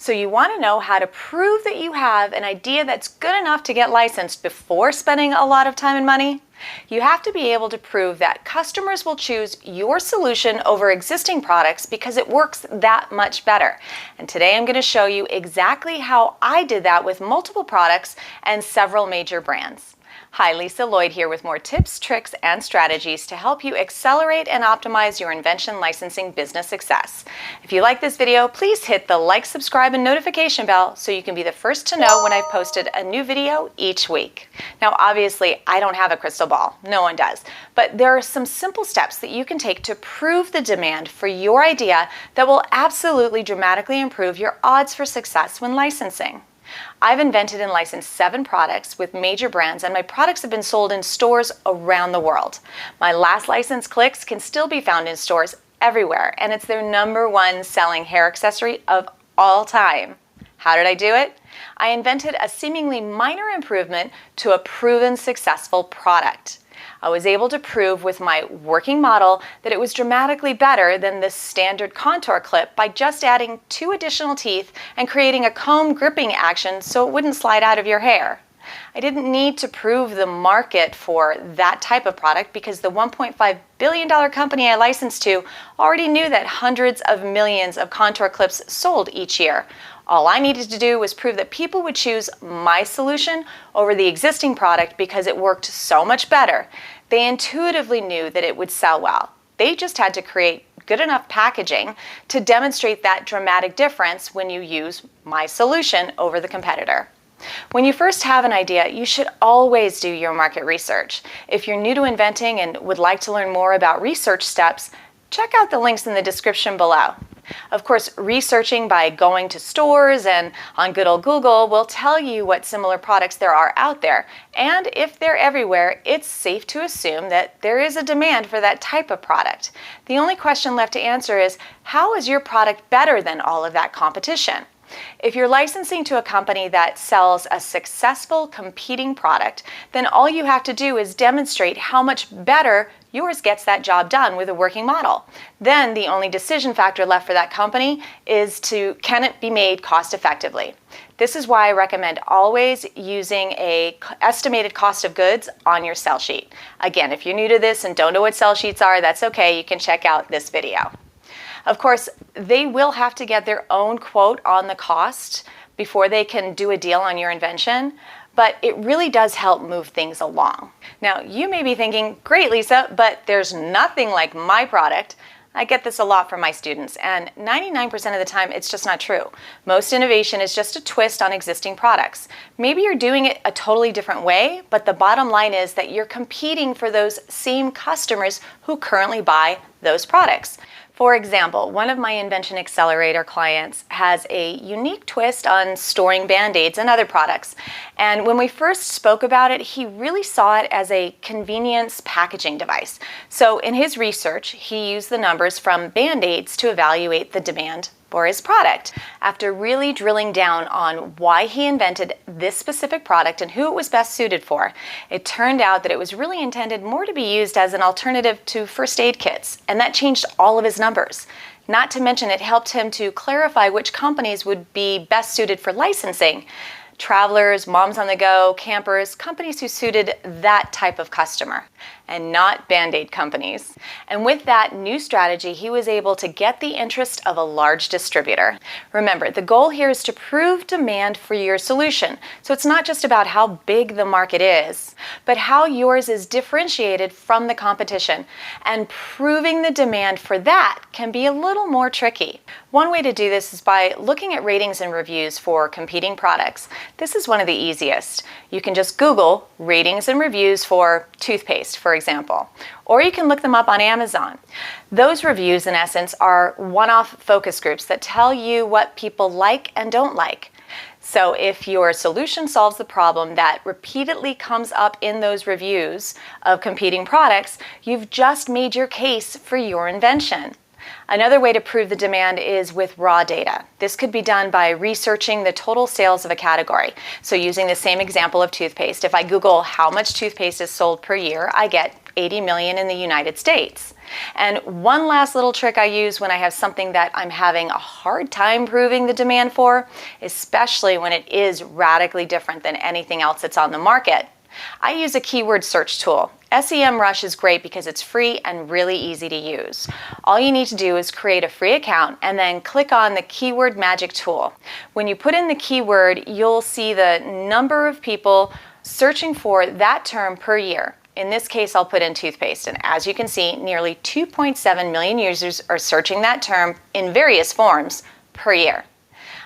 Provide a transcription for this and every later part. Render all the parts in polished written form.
So you want to know how to prove that you have an idea that's good enough to get licensed before spending a lot of time and money? You have to be able to prove that customers will choose your solution over existing products because it works that much better. And today I'm going to show you exactly how I did that with multiple products and several major brands. Hi, Lisa Lloyd here with more tips, tricks, and strategies to help you accelerate and optimize your Invention licensing business success. If you like this video, please hit the like, subscribe, and notification bell so you can be the first to know when I've posted a new video each week. Now, obviously, I don't have a crystal ball. No one does. But there are some simple steps that you can take to prove the demand for your idea that will absolutely dramatically improve your odds for success when licensing. I've invented and licensed 7 products with major brands, and my products have been sold in stores around the world. My last license clicks can still be found in stores everywhere, and it's their #1 selling hair accessory of all time. How did I do it? I invented a seemingly minor improvement to a proven successful product. I was able to prove with my working model that it was dramatically better than the standard contour clip by just adding 2 additional teeth and creating a comb gripping action so it wouldn't slide out of your hair. I didn't need to prove the market for that type of product because the $1.5 billion company I licensed to already knew that hundreds of millions of contour clips sold each year. All I needed to do was prove that people would choose my solution over the existing product because it worked so much better. They intuitively knew that it would sell well. They just had to create good enough packaging to demonstrate that dramatic difference when you use my solution over the competitor. When you first have an idea, you should always do your market research. If you're new to inventing and would like to learn more about research steps, check out the links in the description below. Of course, researching by going to stores and on good old Google will tell you what similar products there are out there. And if they're everywhere, it's safe to assume that there is a demand for that type of product. The only question left to answer is, how is your product better than all of that competition? If you're licensing to a company that sells a successful competing product, then all you have to do is demonstrate how much better yours gets that job done with a working model. Then the only decision factor left for that company is can it be made cost effectively? This is why I recommend always using an estimated cost of goods on your sell sheet. Again, if you're new to this and don't know what sell sheets are, that's okay. You can check out this video. Of course, they will have to get their own quote on the cost before they can do a deal on your invention, but it really does help move things along. Now, you may be thinking, great, Lisa, but there's nothing like my product. I get this a lot from my students, and 99% of the time, it's just not true. Most innovation is just a twist on existing products. Maybe you're doing it a totally different way, but the bottom line is that you're competing for those same customers who currently buy those products. For example, one of my Invention Accelerator clients has a unique twist on storing Band-Aids and other products. And when we first spoke about it, he really saw it as a convenience packaging device. So in his research, he used the numbers from Band-Aids to evaluate the demand for his product. After really drilling down on why he invented this specific product and who it was best suited for, it turned out that it was really intended more to be used as an alternative to first aid kits, and that changed all of his numbers. Not to mention, it helped him to clarify which companies would be best suited for licensing. Travelers, moms on the go, campers, companies who suited that type of customer, and not Band-Aid companies. And with that new strategy, he was able to get the interest of a large distributor. Remember, the goal here is to prove demand for your solution. So it's not just about how big the market is, but how yours is differentiated from the competition. And proving the demand for that can be a little more tricky. One way to do this is by looking at ratings and reviews for competing products. This is one of the easiest. You can just Google ratings and reviews for toothpaste, for example, or you can look them up on Amazon. Those reviews, in essence, are one-off focus groups that tell you what people like and don't like. So if your solution solves the problem that repeatedly comes up in those reviews of competing products, you've just made your case for your invention. Another way to prove the demand is with raw data. This could be done by researching the total sales of a category. So using the same example of toothpaste, if I Google how much toothpaste is sold per year, I get 80 million in the United States. And one last little trick I use when I have something that I'm having a hard time proving the demand for, especially when it is radically different than anything else that's on the market, I use a keyword search tool. SEMrush is great because it's free and really easy to use. All you need to do is create a free account and then click on the keyword magic tool. When you put in the keyword, you'll see the number of people searching for that term per year. In this case, I'll put in toothpaste, and as you can see, nearly 2.7 million users are searching that term in various forms per year.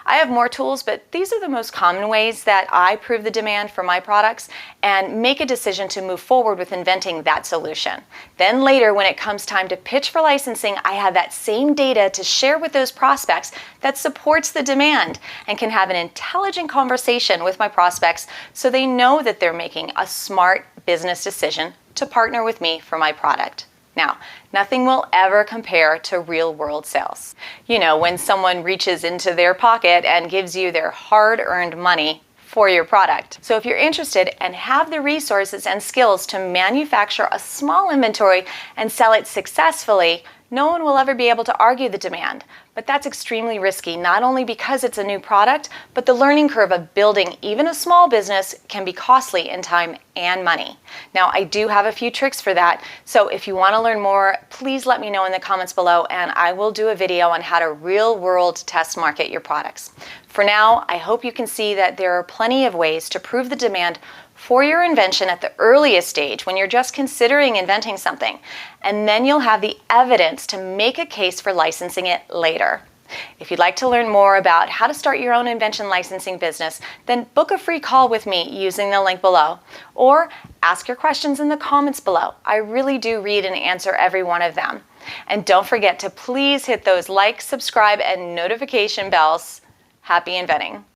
I have more tools, but these are the most common ways that I prove the demand for my products and make a decision to move forward with inventing that solution. Then later, when it comes time to pitch for licensing, I have that same data to share with those prospects that supports the demand and can have an intelligent conversation with my prospects so they know that they're making a smart business decision to partner with me for my product. Now, nothing will ever compare to real-world sales. You know, when someone reaches into their pocket and gives you their hard-earned money for your product. So if you're interested and have the resources and skills to manufacture a small inventory and sell it successfully, no one will ever be able to argue the demand. But that's extremely risky, not only because it's a new product, but the learning curve of building even a small business can be costly in time and money. Now, I do have a few tricks for that, so if you want to learn more, please let me know in the comments below, and I will do a video on how to real-world test market your products. For now, I hope you can see that there are plenty of ways to prove the demand for your invention at the earliest stage when you're just considering inventing something, and then you'll have the evidence to make a case for licensing it later. If you'd like to learn more about how to start your own invention licensing business, then book a free call with me using the link below, or ask your questions in the comments below. I really do read and answer every one of them. And don't forget to please hit those like, subscribe, and notification bells. Happy inventing!